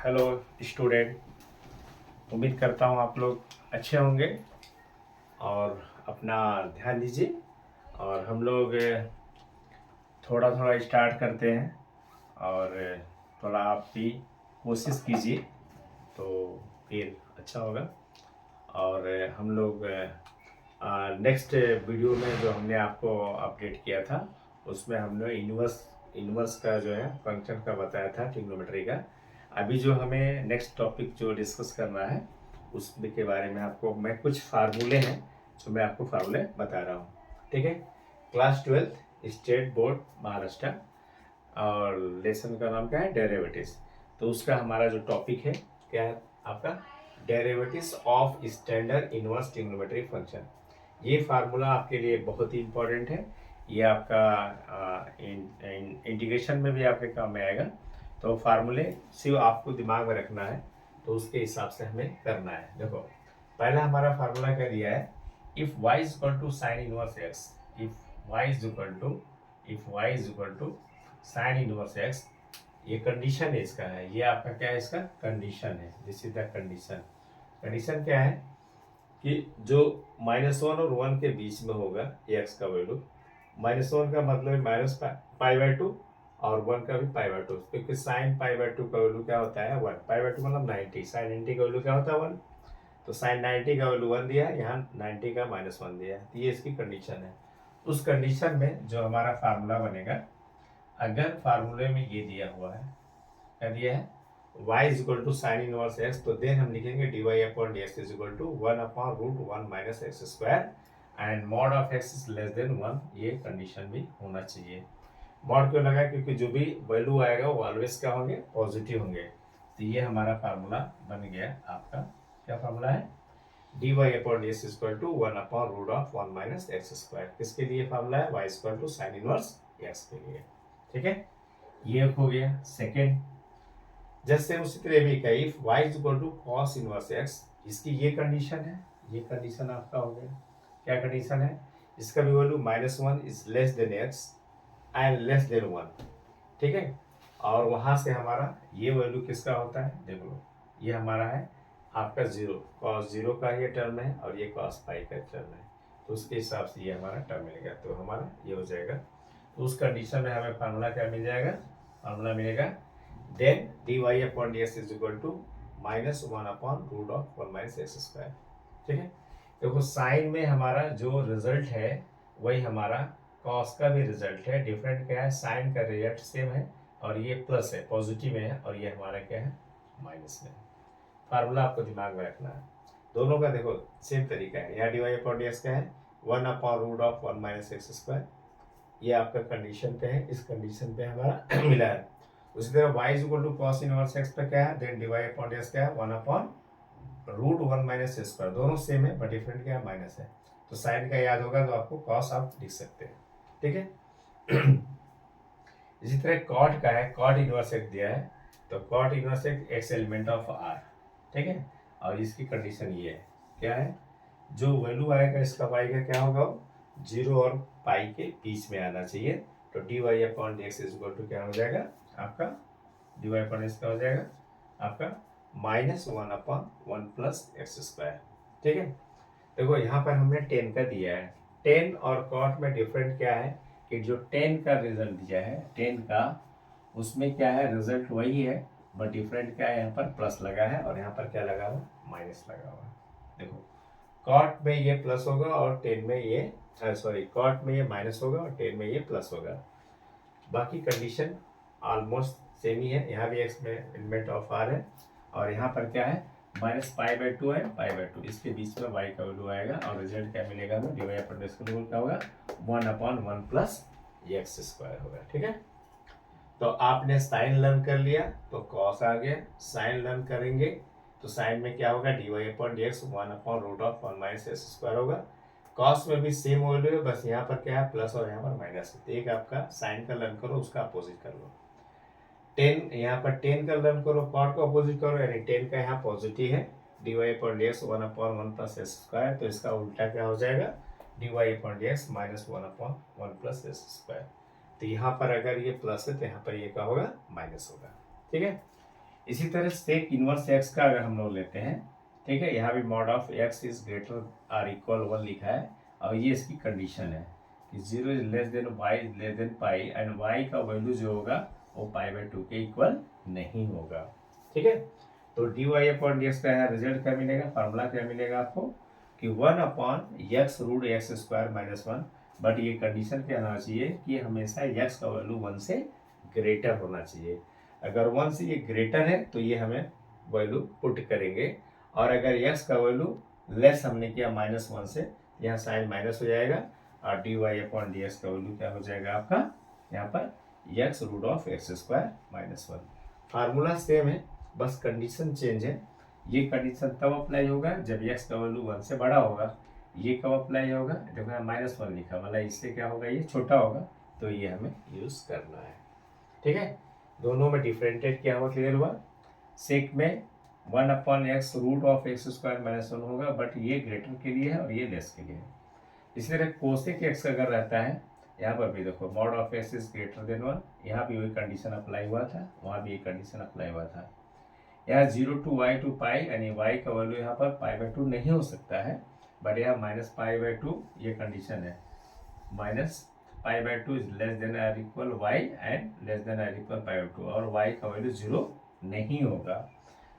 Hello student. उम्मीद करता हूँ आप लोग अच्छे होंगे और अपना ध्यान दीजिए। और हम लोग थोड़ा थोड़ा स्टार्ट करते हैं और थोड़ा आप भी कोशिश कीजिए तो फिर अच्छा होगा। और हम लोग नेक्स्ट वीडियो में जो हमने आपको अपडेट किया था उसमें हमने इनवर्स का जो है फंक्शन का बताया था, ट्रिग्नोमेट्री का। अभी जो हमें नेक्स्ट टॉपिक जो डिस्कस करना है उसके बारे में आपको मैं कुछ फार्मूले हैं जो मैं आपको फार्मूले बता रहा हूँ। ठीक है। क्लास 12 स्टेट बोर्ड महाराष्ट्र और लेसन का नाम क्या है, डेरिवेटिव्स। तो उसका हमारा जो टॉपिक है क्या है आपका, derivatives of standard inverse trigonometric function. ये फार्मूला आपके लिए बहुत ही इंपॉर्टेंट है। ये आपका इंटीग्रेशन में भी आपके काम में आएगा। तो फार्मूले सिर्फ आपको दिमाग में रखना है, तो उसके हिसाब से हमें करना है। देखो पहला हमारा फार्मूला क्या दिया है, if y is equal to sine inverse x, if y is equal to sine inverse x, ये कंडीशन है इसका है, ये आपका क्या है, इसका कंडीशन है। This is the condition. Condition क्या है कि जो -1 और 1 के बीच में होगा x का वैल्यू, -1 का मतलब -π/2 और 1 का भी π/2, क्योंकि साइन π/2 का वैल्यू क्या होता है 1, π/2 मतलब 90, साइन 90 का वैल्यू क्या होता है 1। तो साइन 90 का वैल्यू 1 दिया है, यहाँ 90 का -1 दिया है, तो ये इसकी कंडीशन है। उस कंडीशन में जो हमारा फार्मूला बनेगा, अगर फार्मूले में ये दिया हुआ है, क्या दिया है, y is equal to sine inverse x, तो देन हम लिखेंगे dy upon dx is equal to 1 upon root 1 minus X square and mod of x is less than 1। ये कंडीशन भी होना चाहिए। मॉड क्यों लगा, क्योंकि जो भी वैल्यू आएगा वो ऑलवेज क्या होंगे, पॉजिटिव होंगे। तो ये हमारा फार्मूला बन गया आपका। क्या फार्मूला है, dy upon dx is equal to 1 upon root of 1 minus X square. किसके लिए फार्मूला है, y is equal to sine inverse x के लिए। ठीक है, ये हो गया सेकेंड। जैसे उसी तरह भी कही, if y is equal to cos inverse x, इसकी ये कंडीशन है, ये कंडीशन आपका हो गया। क्या कंडीशन है, इसका भी value -1 is less then x and less than 1। ठीक है, और वहां से हमारा ये वैल्यू किसका होता है, देख लो, ये हमारा है आपका 0, कॉस 0 का ये टर्म है और ये कॉस पाई का टर्म है। तो उसके हिसाब से ये हमारा टर्म मिलेगा, तो हमारा ये हो जाएगा। तो उस कंडीशन में हमें फार्मूला क्या मिल जाएगा, फार्मूला मिलेगा then dy upon dx is equal to -1 upon root of 1 minus X square. ठीक है, देखो साइन में हमारा जो रिजल्ट है वही हमारा कॉस का भी रिजल्ट है। डिफरेंट क्या है, साइन का रिजल्ट सेम है और ये प्लस है, पॉजिटिव में है, और ये हमारा क्या है, माइनस में है। फार्मूला आपको दिमाग में रखना है। दोनों का देखो सेम तरीका है। यहाँ dy अपॉन dx क्या है, 1 upon root of 1 minus X square. ये आपका कंडीशन पे है, इस कंडीशन पे हमारा मिला है। उसी तरह y is equal to cos inverse x पे क्या है, देन dy अपॉन dx क्या है, 1 अपॉन रूट 1 माइनस स्क्वायर। दोनों सेम है बट डिफरेंट क्या है, माइनस है। तो साइन का याद होगा तो आपको कॉस आप लिख सकते हैं। ठीक है। इसी तरह कॉट का है, कॉट इनवर्स एक्स दिया है, तो cot inverse X element of R. ठीक है, और इसकी कंडीशन ये है, क्या है, जो वैल्यू आएगा इसका y का क्या होगा, 0 और पाई के बीच में आना चाहिए। तो dy upon dx is equal to क्या हो जाएगा आपका, dy अपॉन x क्या हो जाएगा आपका -1 अपॉन 1 प्लस एक्स स्क्वायर। ठीक है, देखो यहाँ पर हमने 10 का दिया है। 10 और कॉट में डिफरेंट क्या है कि जो 10 का रिजल्ट दिया है, 10 का, उसमें क्या है, रिजल्ट वही है बट डिफरेंट क्या है, यहाँ पर प्लस लगा है और यहाँ पर क्या लगा हुआ, माइनस लगा हुआ है। देखो कॉट में ये प्लस होगा और 10 में ये सॉरी, कॉट में ये माइनस होगा और 10 में ये प्लस होगा। बाकी कंडीशन ऑलमोस्ट सेम ही है। यहाँ भी एक्स में एलिमेंट ऑफ आर है और यहाँ पर क्या है, -π/2 है, π/2, इसके बीच में y का वैल्यू आएगा और रिजल्ट क्या मिलेगा हमें, dy अपॉन x का वैल्यू क्या होगा, 1 अपॉन 1 प्लस एक्स स्क्वायर होगा। ठीक है, तो आपने साइन लर्न कर लिया तो कॉस आ गया, साइन लर्न करेंगे तो साइन में क्या होगा, dy upon dx 1 upon root of 1 minus X square होगा। कॉस में भी सेम वैल्यू है, बस यहाँ पर क्या है, प्लस और यहाँ पर माइनस है। एक आपका साइन का लर्न करो, उसका अपोजिट कर लो। 10 यहाँ पर 10 का लर्न करो, कॉट का अपोजिट करो, यानी 10 का यहाँ पॉजिटिव है, dy upon dx 1 upon 1 plus x square, तो इसका उल्टा क्या हो जाएगा, dy upon dx -1 upon 1 plus x square. तो यहाँ पर अगर ये प्लस है तो यहाँ पर ये क्या होगा, माइनस होगा। ठीक है, इसी तरह सेक इनवर्स एक्स का अगर हम लोग लेते हैं, ठीक है, यहाँ भी mod of x is greater or equal 1 लिखा है और ये इसकी कंडीशन है कि 0 is less than Y is less than pi and Y का वैल्यू जो होगा वो π/2 के इक्वल नहीं होगा, ठीक है। तो dy अपॉन डी एक्स का यहाँ रिजल्ट क्या मिलेगा, फार्मूला क्या मिलेगा आपको कि 1 upon X root X square minus 1, but ये कंडीशन क्या होना चाहिए कि हमेशा x का वैल्यू 1 से ग्रेटर होना चाहिए। अगर 1 से ये ग्रेटर है तो ये हमें वैल्यू पुट करेंगे, और अगर x का वैल्यू लेस हमने किया -1 से, यहाँ साइन माइनस हो जाएगा और D Y upon D X का वैल्यू क्या हो जाएगा आपका यहाँ पर x root of X square minus 1। Formula same है, बस कंडीशन चेंज है। ये कंडीशन तब अप्लाई होगा जब x का वैल्यू 1 से बड़ा होगा। ये कब अप्लाई होगा, देखो यहाँ -1 लिखा, मतलब इससे क्या होगा, ये छोटा होगा, तो ये हमें यूज करना है, ठीक है। दोनों में डिफरेंशिएट क्या हुआ, क्लियर हुआ। सेक में 1 upon X root of X square minus 1 होगा, बट ये ग्रेटर के लिए है और ये लेस के लिए है। इसी तरह कोसेक एक्स अगर रहता है, यहाँ पर भी देखो mod of x is greater than 1, यहाँ भी वही कंडीशन अप्लाई हुआ था, वहाँ भी एक कंडीशन अप्लाई हुआ था। यहाँ 0 to y to पाई यानी y का वैल्यू यहाँ पर π/2 नहीं हो सकता है, बट यहाँ -π/2 ये कंडीशन है, -π/2 इज लेस देन और equal y and less than और इक्वल π/2, और y का वैल्यू 0 नहीं होगा।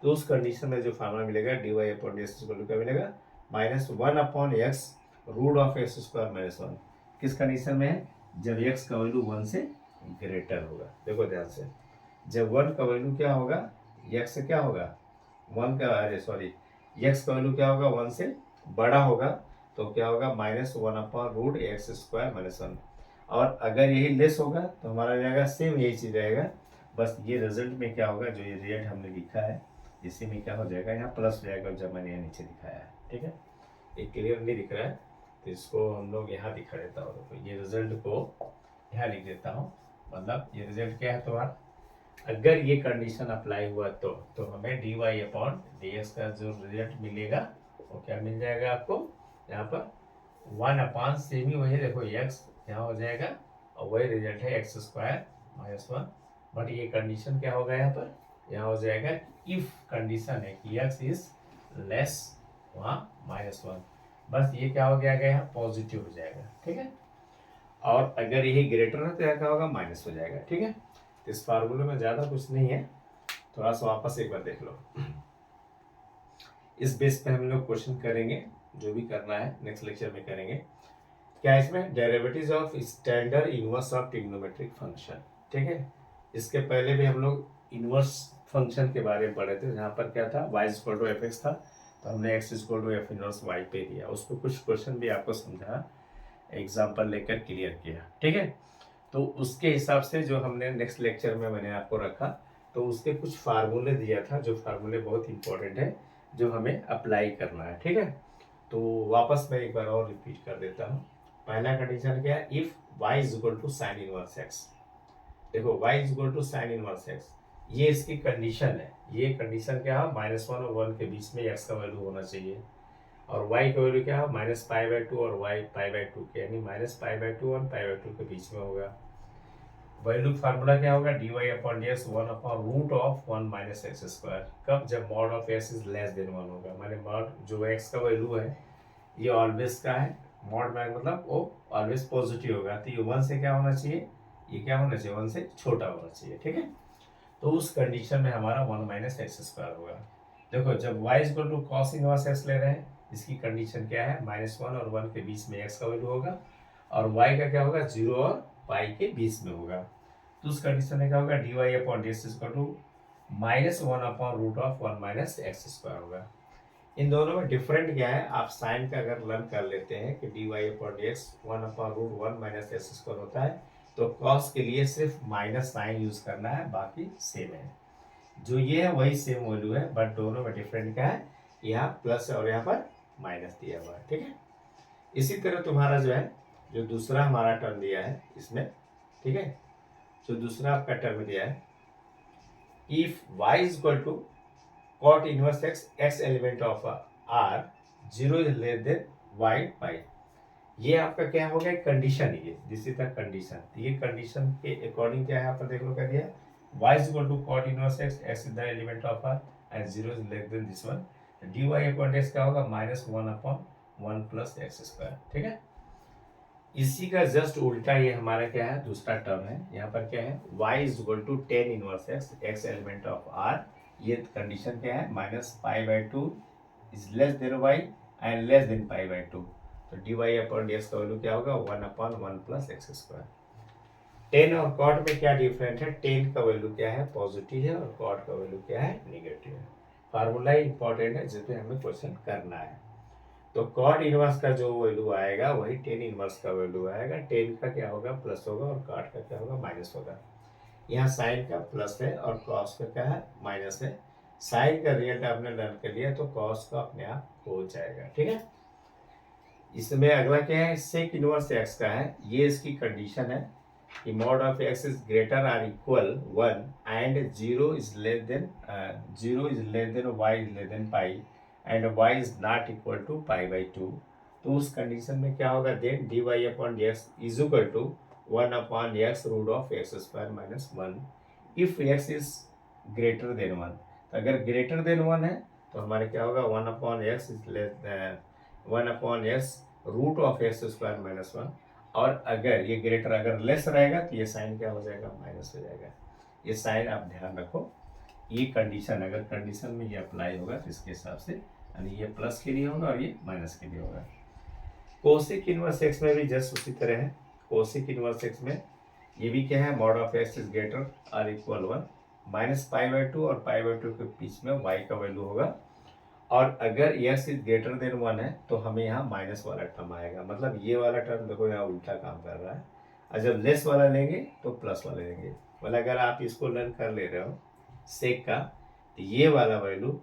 तो उस कंडीशन में जो फार्मूला मिलेगा dy अपॉन डी एक्स क्या मिलेगा, -1 upon X root of X square minus 1। किस कंडीशन में है, जब x का वैल्यू 1 से ग्रेटर होगा। देखो ध्यान से, जब 1 का वैल्यू क्या होगा, x से क्या होगा 1 का, अरे सॉरी, x का वैल्यू क्या होगा 1 से बड़ा होगा, तो क्या होगा -1 upon root X square minus 1। और अगर यही लेस होगा तो हमारा जाएगा सेम यही चीज़ रहेगा, बस ये रिजल्ट में क्या होगा, जो ये रिजल्ट हमने लिखा है इसी में क्या हो जाएगा, यहाँ प्लस हो जाएगा जब मैंने यहाँ नीचे दिखाया है, ठीक है। ये क्लियर नहीं दिख रहा है तो इसको हम लोग यहाँ दिखा देता हूँ। तो ये रिजल्ट को यहाँ लिख देता हूँ, मतलब ये रिजल्ट क्या है तुम्हारा, अगर ये कंडीशन अप्लाई हुआ तो हमें D Y upon D X का जो रिजल्ट मिलेगा वो क्या मिल जाएगा आपको, यहाँ पर 1 अपॉन सेम ही वही, देखो एक्स यहाँ हो जाएगा और वही रिजल्ट है एक्स स्क्वायर माइनस 1, बट ये कंडीशन क्या होगा यहाँ पर, यहाँ हो जाएगा इफ कंडीशन है कि एक्स इज लेस वहाँ -1, बस ये क्या हो गया यहाँ पॉजिटिव हो जाएगा, ठीक है। और अगर यही ग्रेटर है तो यहाँ क्या होगा माइनस हो जाएगा, ठीक है। तो इस फार्मूले में ज़्यादा कुछ नहीं है, थोड़ा सा वापस एक बार देख लो। इस बेस पे हम लोग क्वेश्चन करेंगे, जो भी करना है नेक्स्ट लेक्चर में करेंगे। क्या इसमें derivatives of standard inverse of trigonometric function, ठीक है। इसके पहले भी हम लोग इनवर्स फंक्शन के बारे में पढ़े थे, जहाँ पर क्या था y = f(x) था, तो हमने x = f इनवर्स y पे दिया, उसको कुछ क्वेश्चन भी आपको समझा, एग्जाम्पल लेकर क्लियर किया, ठीक है। तो उसके हिसाब से जो हमने नेक्स्ट लेक्चर में मैंने आपको रखा, तो उसके कुछ फार्मूले दिया था, जो फार्मूले बहुत इंपॉर्टेंट है, जो हमें अप्लाई करना है, ठीक है। तो वापस मैं एक बार और रिपीट कर देता हूँ। पहला कंडीशन क्या है, if y = sign inverse x, देखो y = साइन इनवर्स x, ये इसकी कंडीशन है। ये कंडीशन क्या है, -1 और 1 के बीच में x का वैल्यू होना चाहिए, और y का वैल्यू क्या है -π/2 और y π/2 के, यानी -π/2 और π/2 के बीच में होगा। वैल्यू फार्मूला क्या होगा, dy upon D X 1 upon root of 1 minus X square, कब, जब mod of x is less than 1 होगा, माने मॉड जो x का वैल्यू है ये ऑलवेज का है, मॉड में मतलब वो ऑलवेज पॉजिटिव होगा, तो ये 1 से क्या होना चाहिए, ये क्या होना चाहिए 1 से छोटा होना चाहिए, ठीक है। तो उस कंडीशन में हमारा 1 माइनस एक्स स्क्वायर होगा। देखो जब y = cos इनवर्स x ले रहे हैं, इसकी कंडीशन क्या है, -1 और 1 के बीच में x का वैल्यू होगा, और y का क्या होगा 0 और पाई के बीच में होगा। तो उस कंडीशन में क्या होगा, dy upon D X -1 upon root of 1 minus X square होगा। इन दोनों में डिफरेंट क्या है, आप साइन का अगर लर्न कर लेते हैं कि dy upon D X 1 upon root 1 minus X square होता है, तो कॉस के लिए सिर्फ माइनस साइन यूज करना है, बाकी सेम है। जो ये है वही सेम वैल्यू है, बट दोनों में डिफरेंट क्या है, यहाँ प्लस और यहाँ पर माइनस दिया हुआ है, ठीक है। इसी तरह तुम्हारा जो है, जो दूसरा हमारा टर्म दिया है इसमें, ठीक है, जो दूसरा आपका टर्म दिया है, if y = cot inverse x, x element of r 0 is less then y पाई, ये आपका क्या हो गया, कंडीशन, ये दिस इज द कंडीशन। ये कंडीशन के अकॉर्डिंग क्या है, यहाँ पर देख लो क्या दिया, y is equal to cot inverse x is the element of r and 0 is less than this one, dy upon dx क्या होगा -1/1 plus x स्क्वायर। ठीक है, इसी का जस्ट उल्टा ये हमारा क्या है, दूसरा टर्म है। यहाँ पर क्या है, y is equal to tan inverse x element of r, ये कंडीशन क्या है, -π/2 is less than y and less than π/2, तो dy upon dx का वैल्यू क्या होगा 1/1 plus x स्क्वायर। टेन और कॉट में क्या डिफरेंट है, टेन का वैल्यू क्या है, पॉजिटिव है, और कॉट का वैल्यू क्या है, नेगेटिव है। फार्मूला इंपॉर्टेंट है जिसपे हमें क्वेश्चन करना है। तो कॉट इनवर्स का जो वैल्यू आएगा वही टेन इनवर्स का वैल्यू आएगा। टेन का क्या होगा, प्लस होगा, और कॉट का क्या होगा, माइनस होगा। यहाँ साइन का प्लस है और कॉस का क्या है, माइनस है। साइन का रियल आपने लर्न कर लिया तो कॉस का अपने आप हो जाएगा। ठीक है, इसमें अगला क्या है, सेक इनवर्स एक्स का है। ये इसकी कंडीशन है कि mod of x is greater or equal 1 and 0 is less than y is less than pi and y is not equal to pi/2, तो उस कंडीशन में क्या होगा, then dy upon dx is equal to 1 upon x root of x square minus 1 if x is greater than 1। तो अगर greater than 1 है तो हमारे क्या होगा, 1 upon x is less 1 upon x root of x square minus 1, और अगर ये ग्रेटर अगर लेस रहेगा तो ये साइन क्या हो जाएगा, माइनस हो जाएगा। ये साइन आप ध्यान रखो, ये कंडीशन अगर कंडीशन में ये अप्लाई होगा तो इसके हिसाब से यानी ये प्लस के लिए होगा और ये माइनस के लिए होगा। कोसेक इनवर्स एक्स में भी जस्ट उसी तरह है। कोसेक इनवर्स एक्स में ये भी क्या है, mod of x is greater और इक्वल 1 -π/2 और π/2 के बीच में y का वैल्यू होगा, और अगर x इज ग्रेटर देन 1 है तो हमें यहाँ माइनस वाला टर्म आएगा। मतलब ये वाला टर्म देखो यहाँ उल्टा काम कर रहा है, और जब लेस वाला लेंगे तो प्लस वाला लेंगे। मतलब अगर आप इसको लर्न कर ले रहे हो सेक का, तो ये वाला वैल्यू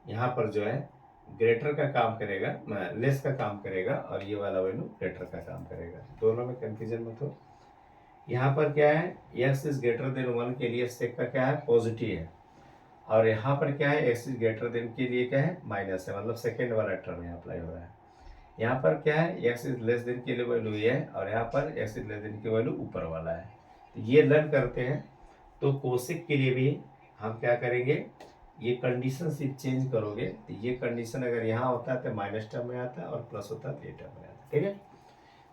यहाँ पर जो है ग्रेटर का काम करेगा, लेस का काम करेगा, और ये वाला वैल्यू ग्रेटर का काम करेगा। दोनों में कंफ्यूजन मत हो। यहाँ पर क्या है, x इज ग्रेटर देन 1 के लिए सेक का क्या है, पॉजिटिव है, और यहाँ पर क्या है, x इज ग्रेटर देन के लिए क्या है, माइनस है। मतलब सेकेंड वाला टर्म यहाँ अप्लाई हो रहा है। यहाँ पर क्या है, x इज लेस देन के लिए वैल्यू ये है, और यहाँ पर x इज लेस देन की वैल्यू ऊपर वाला है। तो ये लर्न करते हैं। तो कोसेक के लिए भी हम क्या करेंगे, ये कंडीशन सिर्फ चेंज करोगे, तो ये कंडीशन अगर यहाँ होता है तो माइनस टर्म में आता है, और प्लस होता है तो ये टर्म में आता है। ठीक है,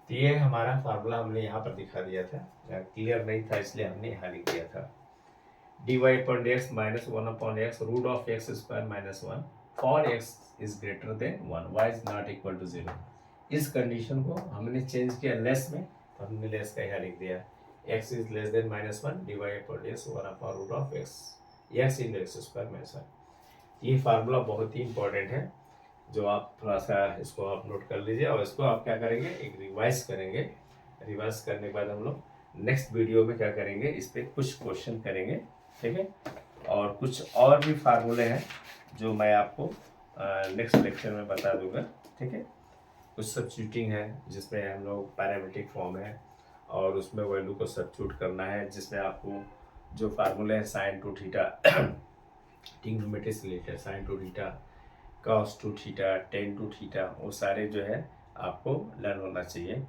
तो ये हमारा फार्मूला हमने यहाँ पर दिखा दिया था, क्लियर नहीं था इसलिए हमने यहाँ लिख दिया था। dy upon dx minus 1 upon x root of x square minus 1 for x is greater than 1, y is not equal to 0। इस कंडीशन को हमने चेंज किया लेस में, तो हमने लेस का यहाँ लिख दिया, x is less than -1 dy upon dx 1 upon root of x into x square minus 1। ये फार्मूला बहुत ही इंपॉर्टेंट है, जो आप थोड़ा सा इसको आप नोट कर लीजिए, और इसको आप क्या करेंगे, एक रिवाइज करेंगे। रिवाइज करने के बाद हम लोग नेक्स्ट वीडियो में क्या करेंगे, इस पर कुछ क्वेश्चन करेंगे। ठीक है, और कुछ और भी फार्मूले हैं जो मैं आपको नेक्स्ट लेक्चर में बता दूंगा। ठीक है, कुछ सब्स्टिट्यूटिंग है जिसमें हम लोग पैरामेट्रिक फॉर्म है, और उसमें वैल्यू को सब्स्टिट्यूट करना है, जिसमें आपको जो फार्मूले हैं साइन टू थीटा, ट्रिग्नोमेट्री से related sine two theta, cos two theta, tan two theta, वो सारे जो है आपको लर्न होना चाहिए।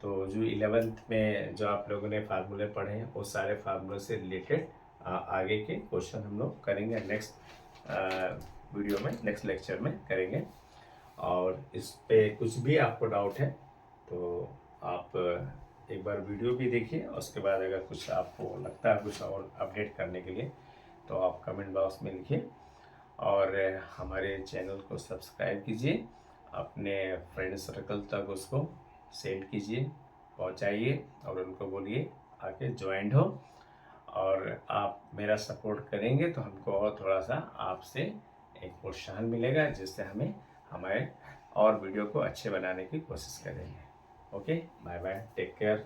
तो जो 11th में जो आप लोगों ने फार्मूले पढ़े हैं वो सारे फार्मूले से रिलेटेड आगे के क्वेश्चन हम लोग करेंगे नेक्स्ट वीडियो में, नेक्स्ट लेक्चर में करेंगे। और इस पे कुछ भी आपको डाउट है तो आप एक बार वीडियो भी देखिए, और उसके बाद अगर कुछ आपको लगता है कुछ और अपडेट करने के लिए तो आप कमेंट बॉक्स में लिखिए, और हमारे चैनल को सब्सक्राइब कीजिए, अपने फ्रेंड सर्कल तक उसको सेंड कीजिए, पहुंचाइए, और उनको बोलिए आके ज्वाइंट हो। और आप मेरा सपोर्ट करेंगे तो हमको और थोड़ा सा आपसे एक प्रोत्साहन मिलेगा, जिससे हमें हमारे और वीडियो को अच्छे बनाने की कोशिश करेंगे। Okay, bye bye, take care.